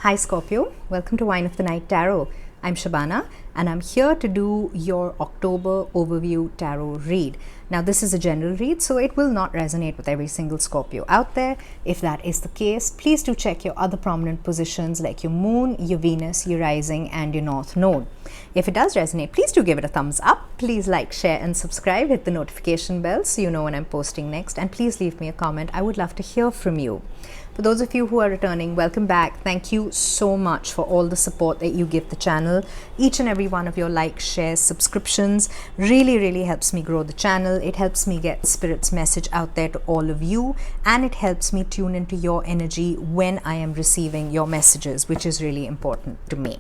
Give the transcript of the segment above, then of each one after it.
Hi Scorpio, welcome to Wine of the Night Tarot. I'm Shabana and I'm here to do your October overview tarot read. Now this is a general read, so it will not resonate with every single Scorpio out there. If that is the case, please do check your other prominent positions like your moon, your Venus, your rising and your north node. If it does resonate, please do give it a thumbs up. Please like, share and subscribe. Hit the notification bell so you know when I'm posting next, and please leave me a comment. I would love to hear from you. For those of you who are returning, welcome back. Thank you so much for all the support that you give the channel. Each and every one of your likes, shares, subscriptions really helps me grow the channel. It helps me get Spirit's message out there to all of you, and it helps me tune into your energy when I am receiving your messages, which is really important to me.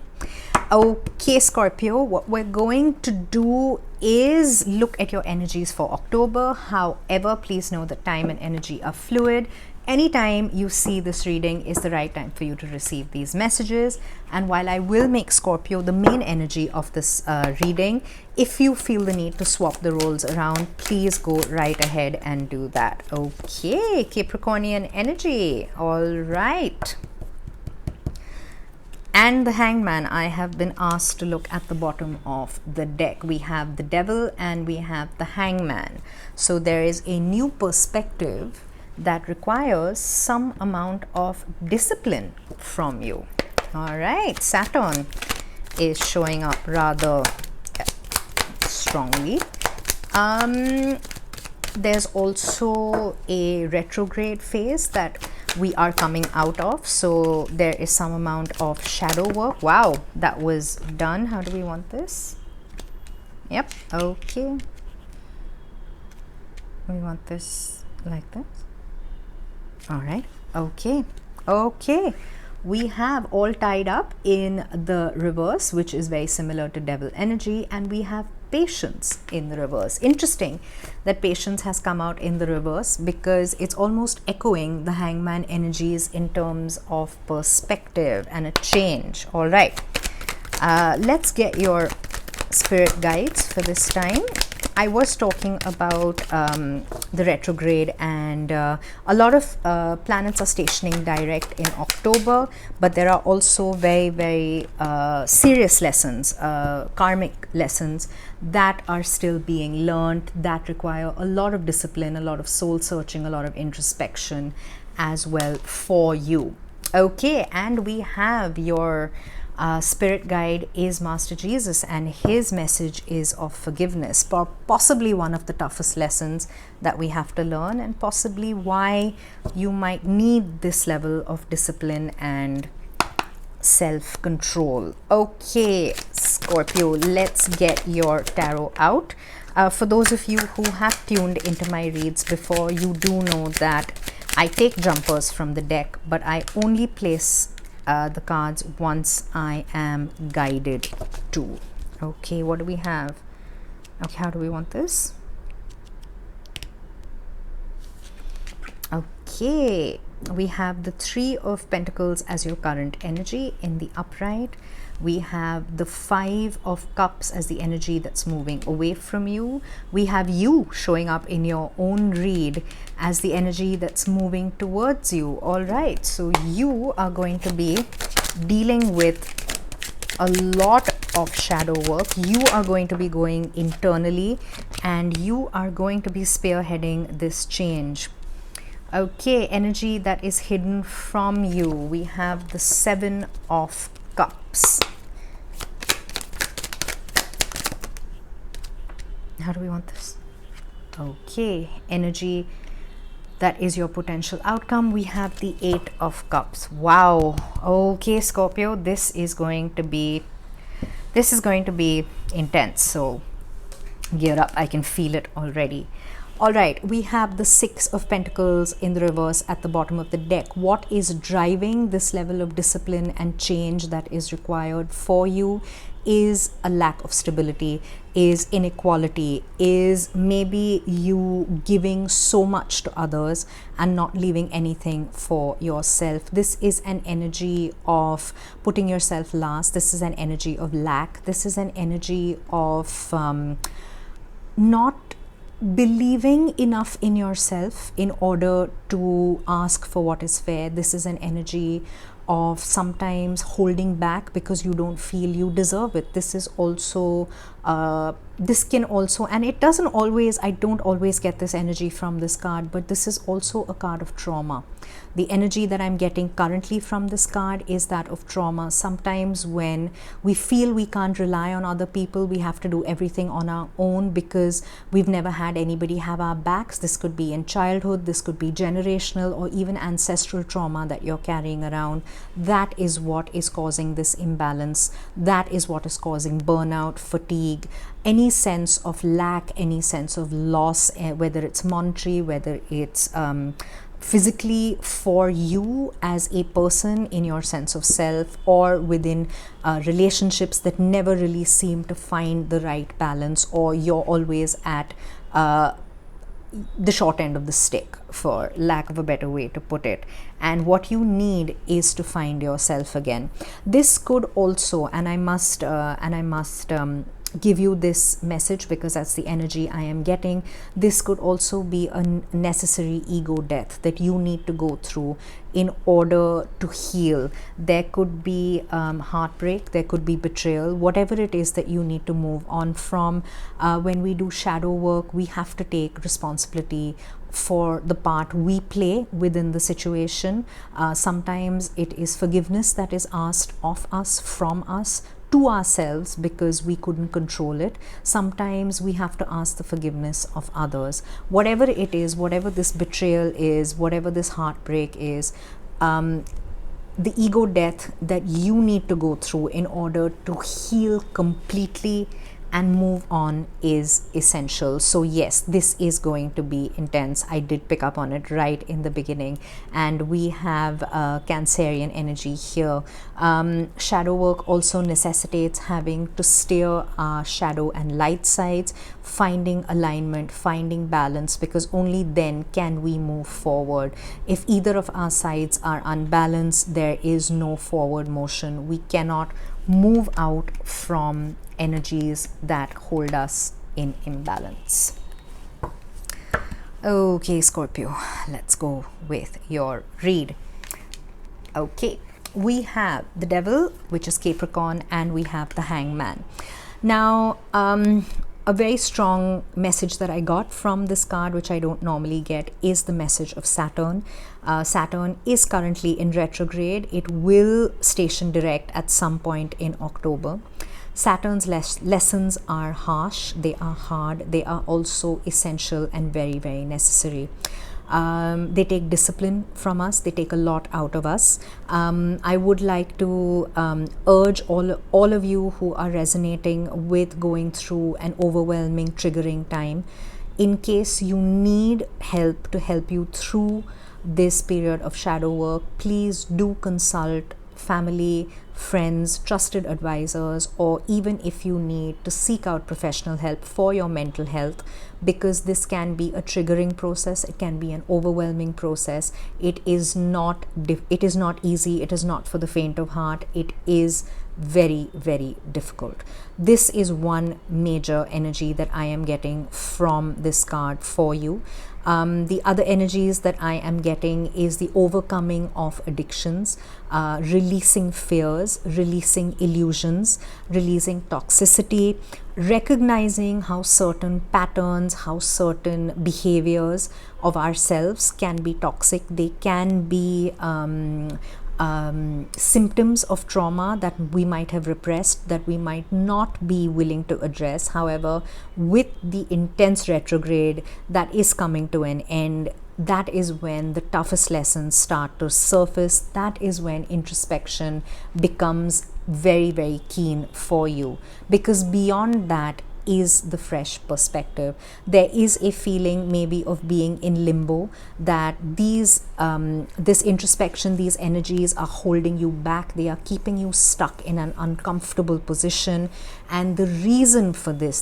Okay, Scorpio, what we're going to do is look at your energies for October. However, please know that time and energy are fluid. Anytime you see this reading is the right time for you to receive these messages. And while I will make Scorpio the main energy of this reading, if you feel the need to swap the roles around, please go right ahead and do that. Okay, Capricornian energy. All right. And the Hangman, I have been asked to look at the bottom of the deck. We have the Devil and we have the Hangman. So there is a new perspective that requires some amount of discipline from you. All right, Saturn is showing up rather strongly. There's also a retrograde phase that we are coming out of, so there is some amount of shadow work. Wow, that was done. How do we want this? Yep, okay. We want this like this. All right, okay. We have all tied up in the reverse, which is very similar to Devil energy, and we have Patience in the reverse. Interesting that Patience has come out in the reverse because it's almost echoing the Hangman energies in terms of perspective and a change. All right, let's get your spirit guides for this time. I was talking about the retrograde, and a lot of planets are stationing direct in October, but there are also very serious lessons, karmic lessons that are still being learned, that require a lot of discipline, a lot of soul searching, a lot of introspection as well for you. Okay, and we have your spirit guide is Master Jesus, and his message is of forgiveness, possibly one of the toughest lessons that we have to learn, and possibly why you might need this level of discipline and self-control. Okay, Scorpio, let's get your tarot out. For those of you who have tuned into my reads before, you do know that I take jumpers from the deck, but I only place the cards once I am guided to. Okay, what do we have? Okay, how do we want this? Okay, we have the Three of Pentacles as your current energy in the upright. We have the Five of Cups as the energy that's moving away from you. We have you showing up in your own read as the energy that's moving towards you. All right, so you are going to be dealing with a lot of shadow work. You are going to be going internally, and you are going to be spearheading this change. Okay, energy that is hidden from you. We have the Seven of Cups. How do we want this? Okay, energy that is your potential outcome. We have the Eight of Cups. Wow. Okay, Scorpio, this is going to be intense. So gear up. I can feel it already. All right, we have the Six of Pentacles in the reverse at the bottom of the deck. What is driving this level of discipline and change that is required for you is a lack of stability, is inequality, is maybe you giving so much to others and not leaving anything for yourself. This is an energy of putting yourself last. This is an energy of lack. This is an energy of not believing enough in yourself in order to ask for what is fair. This is an energy of sometimes holding back because you don't feel you deserve it. This is also this can also, and it doesn't always, I don't always get this energy from this card, but this is also a card of trauma. The energy that I'm getting currently from this card is that of trauma. Sometimes when we feel we can't rely on other people, we have to do everything on our own because we've never had anybody have our backs. This could be in childhood, this could be generational or even ancestral trauma that you're carrying around. That is what is causing this imbalance. That is what is causing burnout, fatigue, any sense of lack, any sense of loss, whether it's monetary, whether it's physically for you as a person in your sense of self, or within relationships that never really seem to find the right balance, or you're always at the short end of the stick, for lack of a better way to put it. And what you need is to find yourself again. This could also, and I must give you this message because that's the energy I am getting. This could also be a necessary ego death that you need to go through in order to heal. There could be heartbreak, there could be betrayal, whatever it is that you need to move on from. When we do shadow work, we have to take responsibility for the part we play within the situation. Sometimes it is forgiveness that is asked of us, from us, to ourselves because we couldn't control it. Sometimes we have to ask the forgiveness of others. Whatever it is, whatever this betrayal is, whatever this heartbreak is, the ego death that you need to go through in order to heal completely and move on is essential. So yes, this is going to be intense. I did pick up on it right in the beginning, and we have Cancerian energy here. Shadow work also necessitates having to steer our shadow and light sides, finding alignment, finding balance, because only then can we move forward. If either of our sides are unbalanced, there is no forward motion. We cannot move out from energies that hold us in imbalance. Okay, Scorpio, let's go with your read. Okay, we have the Devil, which is Capricorn, and we have the Hangman. Now, a very strong message that I got from this card, which I don't normally get, is the message of Saturn. Saturn is currently in retrograde. It will station direct at some point in October. Saturn's lessons are harsh, they are hard, they are also essential and very, very necessary. They take discipline from us, they take a lot out of us. I would like to urge all of you who are resonating with going through an overwhelming, triggering time, in case you need help to help you through this period of shadow work, please do consult family, friends, trusted advisors, or even if you need to seek out professional help for your mental health, because this can be a triggering process, it can be an overwhelming process. It is not easy, it is not for the faint of heart, it is very, very difficult. This is one major energy that I am getting from this card for you. The other energies that I am getting is the overcoming of addictions, releasing fears, releasing illusions, releasing toxicity, recognizing how certain patterns, how certain behaviors of ourselves can be toxic. They can be symptoms of trauma that we might have repressed, that we might not be willing to address. However, with the intense retrograde that is coming to an end, that is when the toughest lessons start to surface. That is when introspection becomes very, very keen for you, because beyond that is the fresh perspective. There is a feeling maybe of being in limbo, that this introspection, these energies are holding you back, they are keeping you stuck in an uncomfortable position. And the reason for this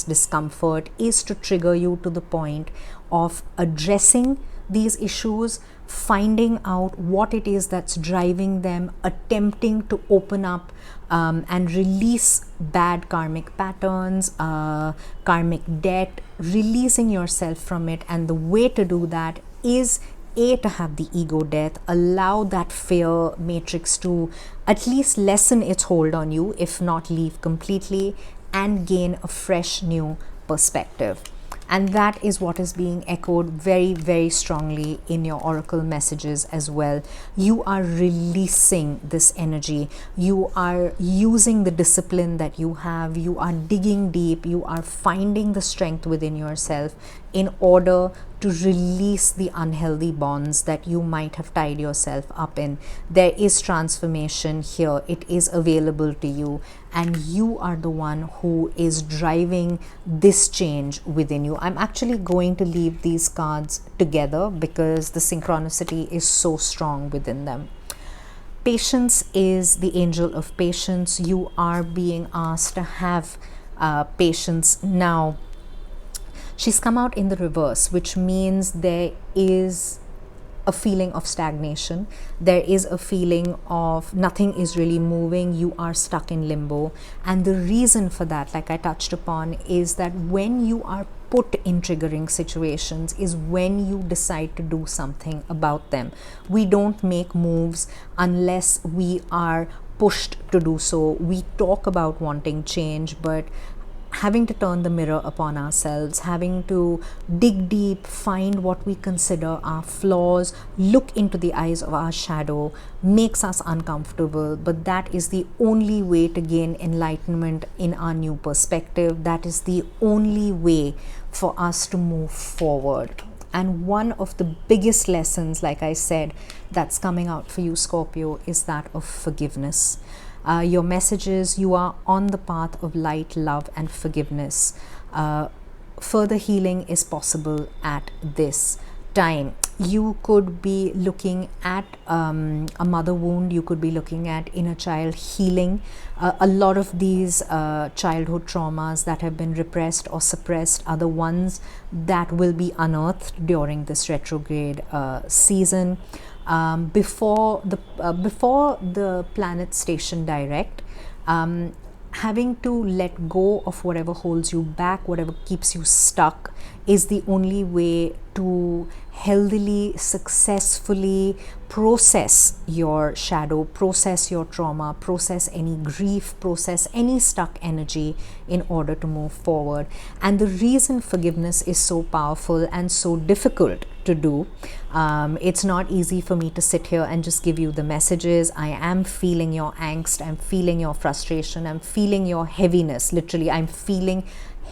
discomfort is to trigger you to the point of addressing these issues, finding out what it is that's driving them, attempting to open up and release bad karmic patterns, karmic debt, releasing yourself from it. And the way to do that is to have the ego death, allow that fear matrix to at least lessen its hold on you, if not leave completely, and gain a fresh new perspective. And that is what is being echoed very, very strongly in your oracle messages as well. You are releasing this energy. You are using the discipline that you have. You are digging deep. You are finding the strength within yourself in order to release the unhealthy bonds that you might have tied yourself up in. There is transformation here. It is available to you, and you are the one who is driving this change within you. I'm actually going to leave these cards together because the synchronicity is so strong within them. Patience is the angel of patience. You are being asked to have patience now. She's come out in the reverse, which means there is a feeling of stagnation. There is a feeling of nothing is really moving. You are stuck in limbo. And the reason for that, like I touched upon, is that when you are put in triggering situations is when you decide to do something about them. We don't make moves unless we are pushed to do so. We talk about wanting change, but having to turn the mirror upon ourselves, having to dig deep, find what we consider our flaws, look into the eyes of our shadow, makes us uncomfortable. But that is the only way to gain enlightenment in our new perspective. That is the only way for us to move forward. And one of the biggest lessons, like I said, that's coming out for you, Scorpio, is that of forgiveness. Your messages, you are on the path of light, love, and forgiveness. Further healing is possible at this time. You could be looking at a mother wound. You could be looking at inner child healing. A lot of these childhood traumas that have been repressed or suppressed are the ones that will be unearthed during this retrograde season. Before the planet station direct, having to let go of whatever holds you back, whatever keeps you stuck, is the only way to healthily, successfully process your shadow, process your trauma, process any grief, process any stuck energy in order to move forward. And the reason forgiveness is so powerful and so difficult to do, it's not easy for me to sit here and just give you the messages. I am feeling your angst, I'm feeling your frustration, I'm feeling your heaviness. Literally, I'm feeling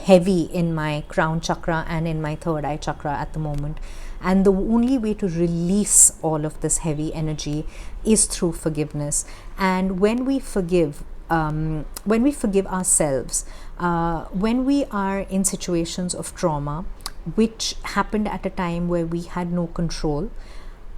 heavy in my crown chakra and in my third eye chakra at the moment. And the only way to release all of this heavy energy is through forgiveness. And when we forgive ourselves, when we are in situations of trauma, which happened at a time where we had no control,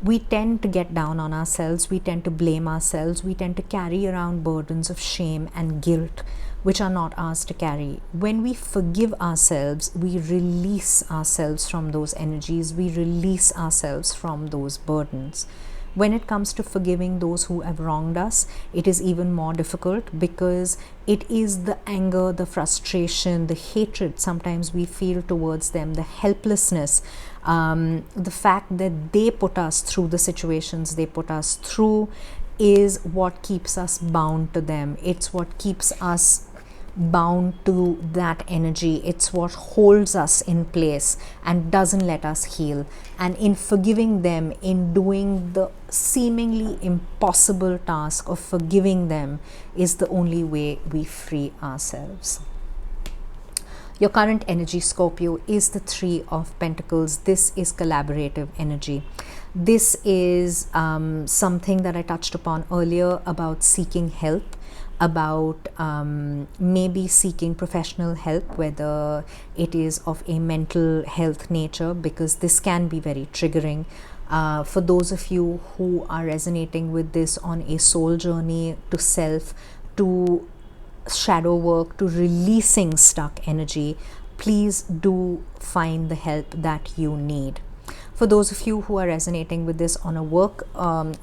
we tend to get down on ourselves, we tend to blame ourselves, we tend to carry around burdens of shame and guilt, which are not ours to carry. When we forgive ourselves, we release ourselves from those energies, we release ourselves from those burdens. When it comes to forgiving those who have wronged us, it is even more difficult because it is the anger, the frustration, the hatred sometimes we feel towards them, the helplessness, the fact that they put us through the situations they put us through is what keeps us bound to them. It's what keeps us bound to that energy. It's what holds us in place and doesn't let us heal. And in forgiving them, in doing the seemingly impossible task of forgiving them, is the only way we free ourselves. Your current energy, Scorpio, is the Three of Pentacles. This is collaborative energy. This is something that I touched upon earlier about seeking help, about maybe seeking professional help, whether it is of a mental health nature, because this can be very triggering. For those of you who are resonating with this on a soul journey to self, to shadow work, to releasing stuck energy, please do find the help that you need. For those of you who are resonating with this on a work,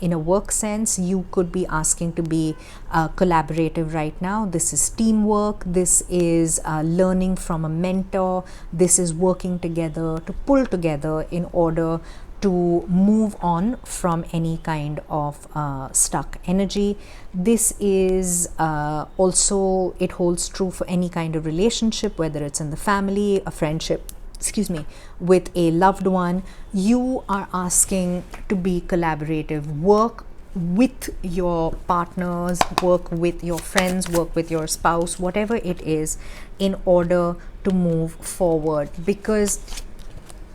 in a work sense, you could be asking to be collaborative right now. This is teamwork. This is learning from a mentor. This is working together to pull together in order to move on from any kind of stuck energy. This is also, it holds true for any kind of relationship, whether it's in the family, a friendship, excuse me, with a loved one. You are asking to be collaborative. Work with your partners, work with your friends, work with your spouse, whatever it is, in order to move forward, because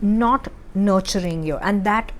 not nurturing your, and that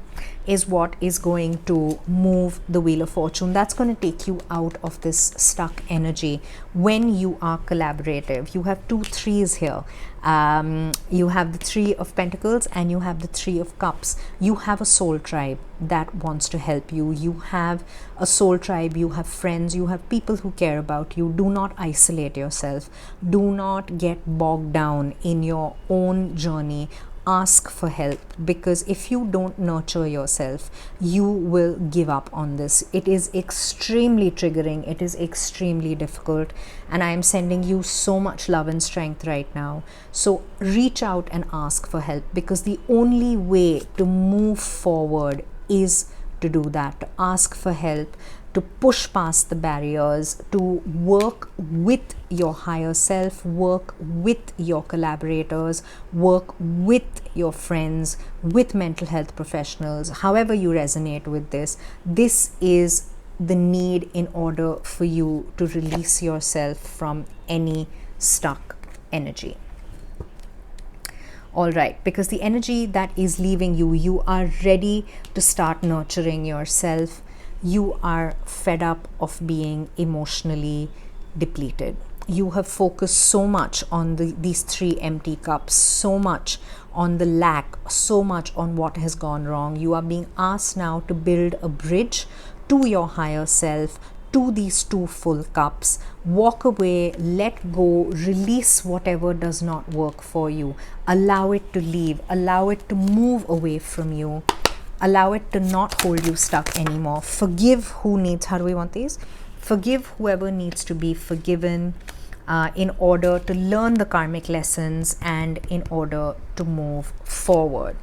is what is going to move the Wheel of Fortune. That's going to take you out of this stuck energy when you are collaborative. You have 2 threes here. You have the 3 of Pentacles and you have the 3 of Cups. You have a soul tribe that wants to help you. You have a soul tribe, you have friends, you have people who care about you. Do not isolate yourself. Do not get bogged down in your own journey. Ask for help, because if you don't nurture yourself, you will give up on this. It is extremely triggering, it is extremely difficult, and I am sending you so much love and strength right now. So reach out and ask for help, because the only way to move forward is to do that, to ask for help, to push past the barriers, to work with your higher self, work with your collaborators, work with your friends, with mental health professionals, however you resonate with this. This is the need in order for you to release yourself from any stuck energy. All right, because the energy that is leaving you, you are ready to start nurturing yourself. You are fed up of being emotionally depleted. You have focused so much on these 3 empty cups, so much on the lack, so much on what has gone wrong. You are being asked now to build a bridge to your higher self, to these 2 full cups. Walk away, let go, release whatever does not work for you. Allow it to leave, allow it to move away from you. Allow it to not hold you stuck anymore. Forgive who needs, how do we want these? Forgive whoever needs to be forgiven in order to learn the karmic lessons and in order to move forward.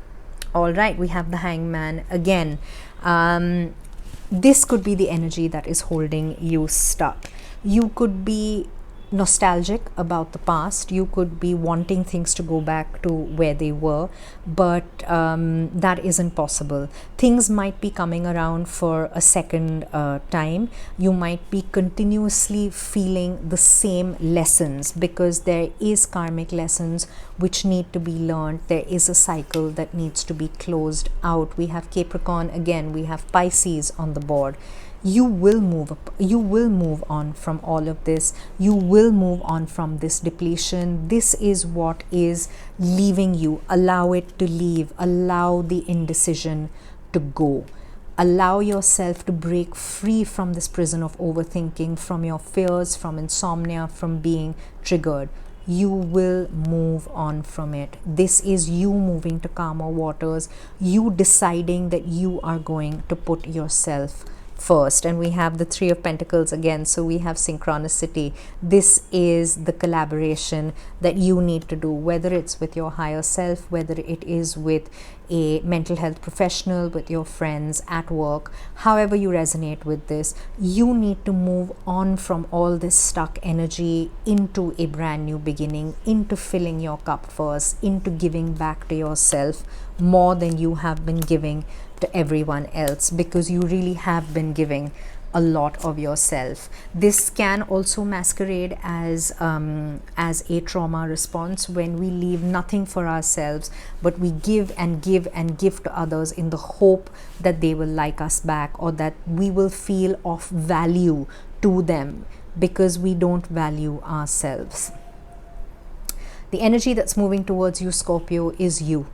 All right, we have the Hangman again. This could be the energy that is holding you stuck. You could be nostalgic about the past. You could be wanting things to go back to where they were, but that isn't possible. Things might be coming around for a second time. You might be continuously feeling the same lessons, because there is karmic lessons which need to be learned. There is a cycle that needs to be closed out. We have Capricorn again, we have Pisces on the board. You will move up, you will move on from all of this. You will move on from this depletion. This is what is leaving you. Allow it to leave. Allow the indecision to go. Allow yourself to break free from this prison of overthinking, from your fears, from insomnia, from being triggered. You will move on from it. This is you moving to calmer waters, you deciding that you are going to put yourself first. And we have the 3 of Pentacles again, so we have synchronicity. This is the collaboration that you need to do, whether it's with your higher self, whether it is with a mental health professional, with your friends, at work, however you resonate with this. You need to move on from all this stuck energy into a brand new beginning, into filling your cup first, into giving back to yourself more than you have been giving to everyone else, because you really have been giving a lot of yourself. This can also masquerade as a trauma response, when we leave nothing for ourselves, but we give and give and give to others in the hope that they will like us back, or that we will feel of value to them, because we don't value ourselves. The energy that's moving towards you, Scorpio, is you.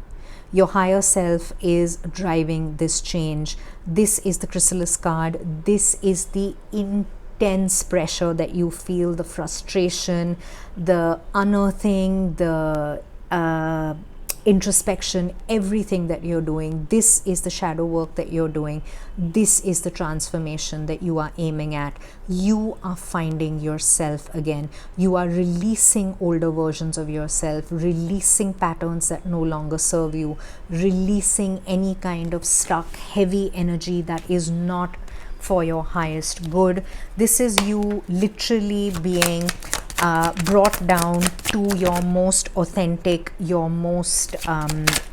Your higher self is driving this change. This is the chrysalis card. This is the intense pressure that you feel, the frustration, the unearthing, the introspection, everything that you're doing, this is the shadow work that you're doing, this is the transformation that you are aiming at. You are finding yourself again. You are releasing older versions of yourself, releasing patterns that no longer serve you, releasing any kind of stuck, heavy energy that is not for your highest good. This is you literally being brought down to your most authentic, your most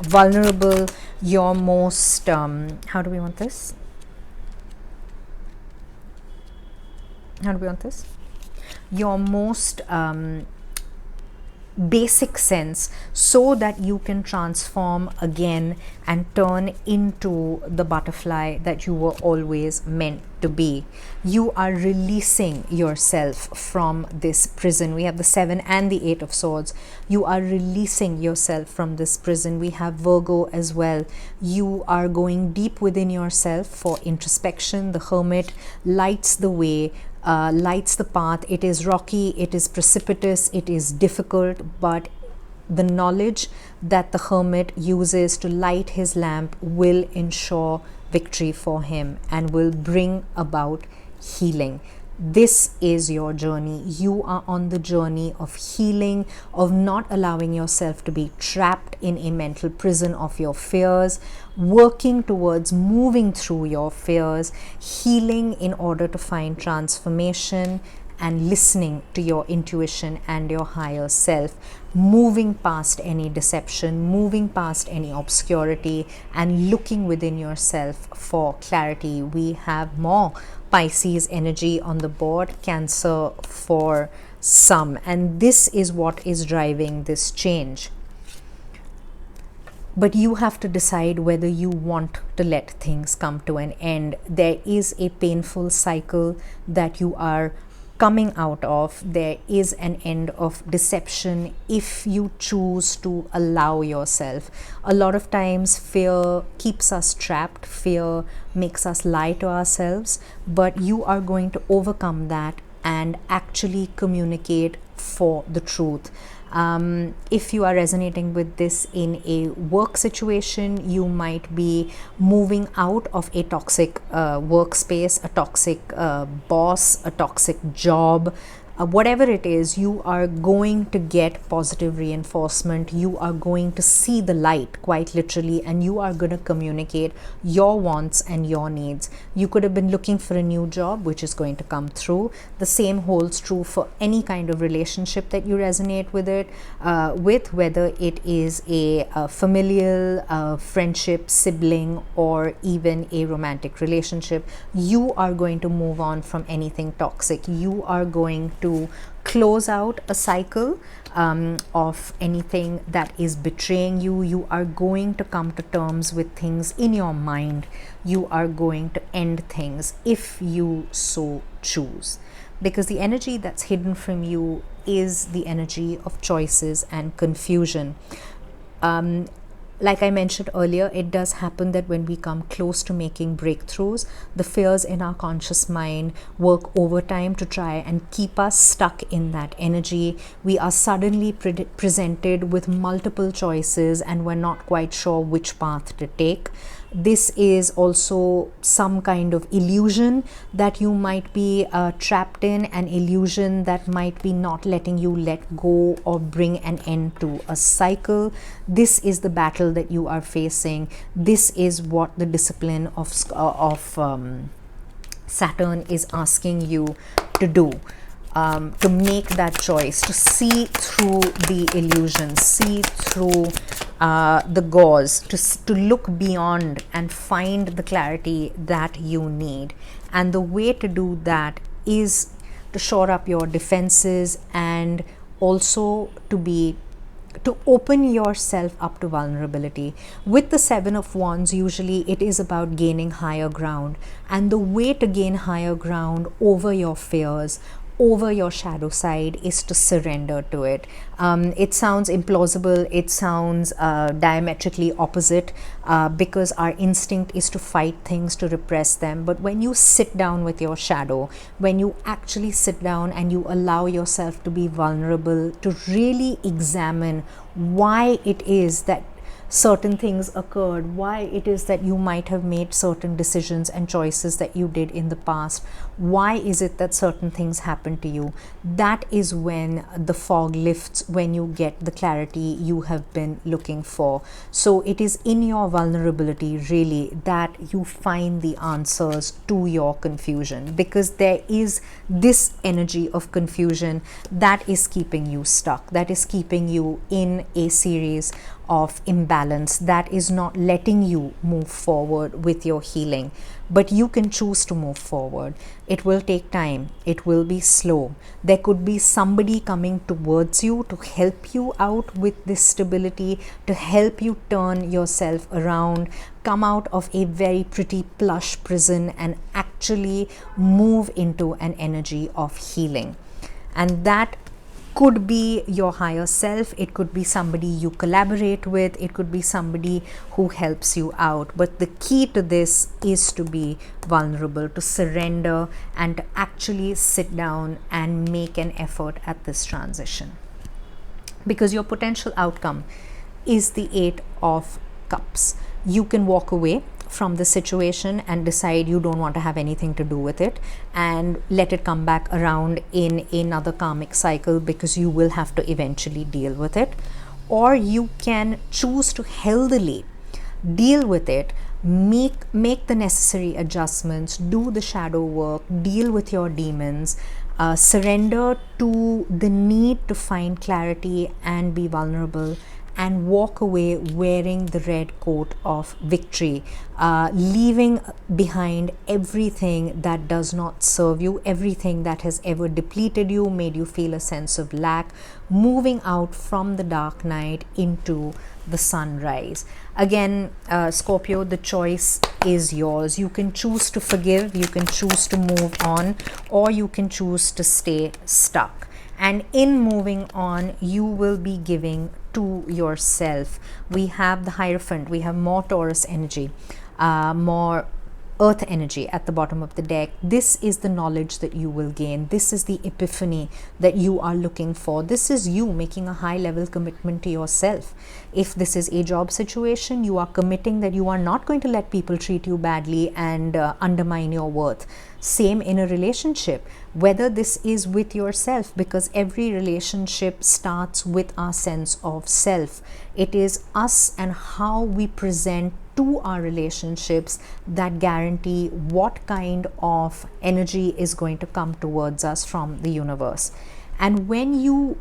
vulnerable, your most, how do we want this? How do we want this? Your most basic sense, so that you can transform again and turn into the butterfly that you were always meant to be. You are releasing yourself from this prison. We have the 7 and the 8 of swords. You are releasing yourself from this prison. We have Virgo as well. You are going deep within yourself for introspection. The Hermit lights the way, lights the path. It is rocky, it is precipitous, it is difficult, but the knowledge that the Hermit uses to light his lamp will ensure victory for him and will bring about healing. This is your journey. You are on the journey of healing, of not allowing yourself to be trapped in a mental prison of your fears, working towards moving through your fears, healing in order to find transformation, and listening to your intuition and your higher self, moving past any deception, moving past any obscurity, and looking within yourself for clarity. We have more Pisces energy on the board, Cancer for some, and this is what is driving this change. But you have to decide whether you want to let things come to an end. There is a painful cycle that you are coming out of. There is an end of deception if you choose to allow yourself. A lot of times fear keeps us trapped, fear makes us lie to ourselves, but you are going to overcome that and actually communicate for the truth. If you are resonating with this in a work situation, you might be moving out of a toxic workspace, a toxic boss, a toxic job. Whatever it is, you are going to get positive reinforcement. You are going to see the light, quite literally, and you are going to communicate your wants and your needs. You could have been looking for a new job, which is going to come through. The same holds true for any kind of relationship that you resonate with whether it is a familial, friendship, sibling, or even a romantic relationship. You are going to move on from anything toxic. You are going to close out a cycle of anything that is betraying you. You are going to come to terms with things in your mind. You are going to end things if you so choose, because the energy that's hidden from you is the energy of choices and confusion. Like I mentioned earlier, it does happen that when we come close to making breakthroughs, the fears in our conscious mind work overtime to try and keep us stuck in that energy. We are suddenly presented with multiple choices and we're not quite sure which path to take. This is also some kind of illusion that you might be trapped in, an illusion that might be not letting you let go or bring an end to a cycle. This is the battle that you are facing. This is what the discipline of Saturn is asking you to do. To make that choice, to see through the illusion, see through the gauze, to look beyond and find the clarity that you need. And the way to do that is to shore up your defenses and also to open yourself up to vulnerability. With the 7 of Wands, usually it is about gaining higher ground, and the way to gain higher ground over your fears, over your shadow side, is to surrender to it. It sounds implausible, it sounds diametrically opposite, because our instinct is to fight things, to repress them. But when you sit down with your shadow, when you actually sit down and you allow yourself to be vulnerable, to really examine why it is that certain things occurred, why it is that you might have made certain decisions and choices that you did in the past, why is it that certain things happen to you. That is when the fog lifts, when you get the clarity you have been looking for. So it is in your vulnerability really that you find the answers to your confusion, because there is this energy of confusion that is keeping you stuck, that is keeping you in a series of imbalance, that is not letting you move forward with your healing. But you can choose to move forward. It will take time, it will be slow. There could be somebody coming towards you to help you out with this stability, to help you turn yourself around, come out of a very pretty plush prison and actually move into an energy of healing. And that could be your higher self, it could be somebody you collaborate with, it could be somebody who helps you out. But the key to this is to be vulnerable, to surrender, and to actually sit down and make an effort at this transition. Because your potential outcome is the 8 of Cups. You can walk away from the situation and decide you don't want to have anything to do with it and let it come back around in another karmic cycle, because you will have to eventually deal with it. Or you can choose to healthily deal with it, make the necessary adjustments, do the shadow work, deal with your demons, surrender to the need to find clarity and be vulnerable, and walk away wearing the red coat of victory, leaving behind everything that does not serve you, everything that has ever depleted you, made you feel a sense of lack, moving out from the dark night into the sunrise. Again, Scorpio, the choice is yours. You can choose to forgive, you can choose to move on, or you can choose to stay stuck. And in moving on, you will be giving to yourself. We have the Hierophant, we have more Taurus energy, more earth energy at the bottom of the deck. This is the knowledge that you will gain. This is the epiphany that you are looking for. This is you making a high level commitment to yourself. If this is a job situation, you are committing that you are not going to let people treat you badly and undermine your worth. Same in a relationship, whether this is with yourself, because every relationship starts with our sense of self. It is us and how we present to our relationships that guarantee what kind of energy is going to come towards us from the universe. And when you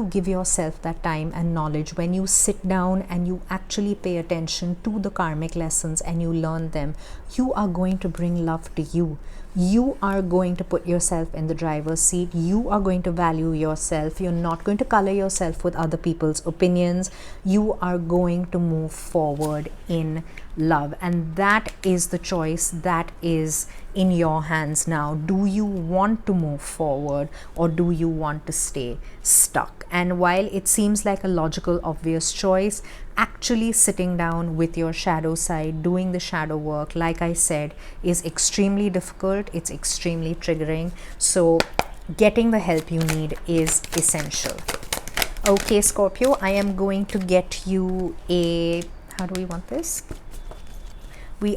give yourself that time and knowledge, when you sit down and you actually pay attention to the karmic lessons and you learn them, you are going to bring love to you. You are going to put yourself in the driver's seat. You are going to value yourself. You're not going to color yourself with other people's opinions. You are going to move forward in love. And that is the choice that is in your hands now. Do you want to move forward, or do you want to stay stuck? And while it seems like a logical, obvious choice, actually sitting down with your shadow side, doing the shadow work, like I said, is extremely difficult. It's extremely triggering. So getting the help you need is essential. Okay, Scorpio, I am going to get you a, how do we want this?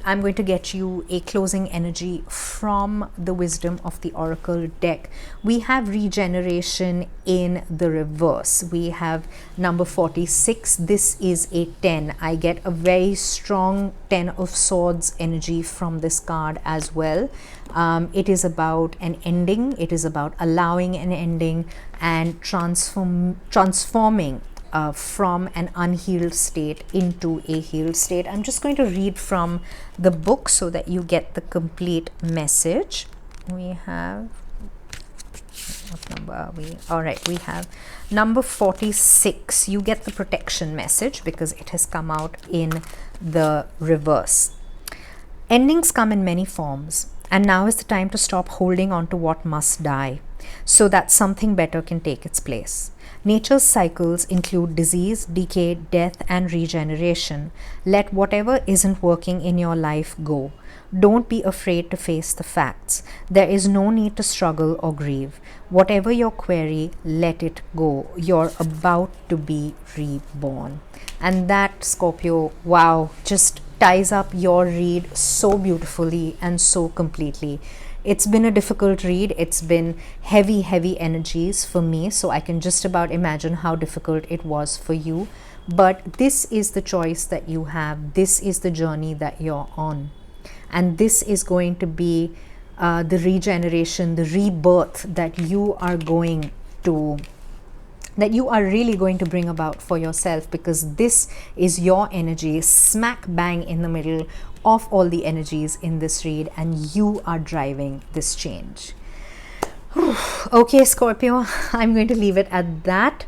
I'm going to get you a closing energy from the Wisdom of the Oracle deck. We have regeneration in the reverse. We have number 46. This is a 10. I get a very strong 10 of Swords energy from this card as well. It is about an ending. It is about allowing an ending and transforming from an unhealed state into a healed state. I'm just going to read from the book so that you get the complete message. We have, what number are we? All right, we have number 46. You get the protection message because it has come out in the reverse. Endings come in many forms, and now is the time to stop holding on to what must die so that something better can take its place. Nature's cycles include disease, decay, death, and regeneration. Let whatever isn't working in your life go. Don't be afraid to face the facts. There is no need to struggle or grieve. Whatever your query, let it go. You're about to be reborn. And that, Scorpio, wow, just ties up your read so beautifully and so completely. It's been a difficult read. It's been heavy energies for me. So I can just about imagine how difficult it was for you. But this is the choice that you have. This is the journey that you're on. And this is going to be the regeneration, the rebirth that you are going to, that you are really going to bring about for yourself, because this is your energy smack bang in the middle of all the energies in this read, and you are driving this change. Okay, Scorpio, I'm going to leave it at that.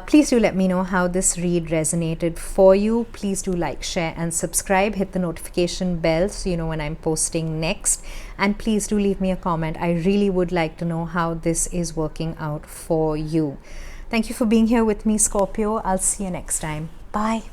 Please do let me know how this read resonated for you. Please do like, share, and subscribe. Hit the notification bell so you know when I'm posting next. And please do leave me a comment. I really would like to know how this is working out for you. Thank you for being here with me, Scorpio. I'll see you next time. Bye.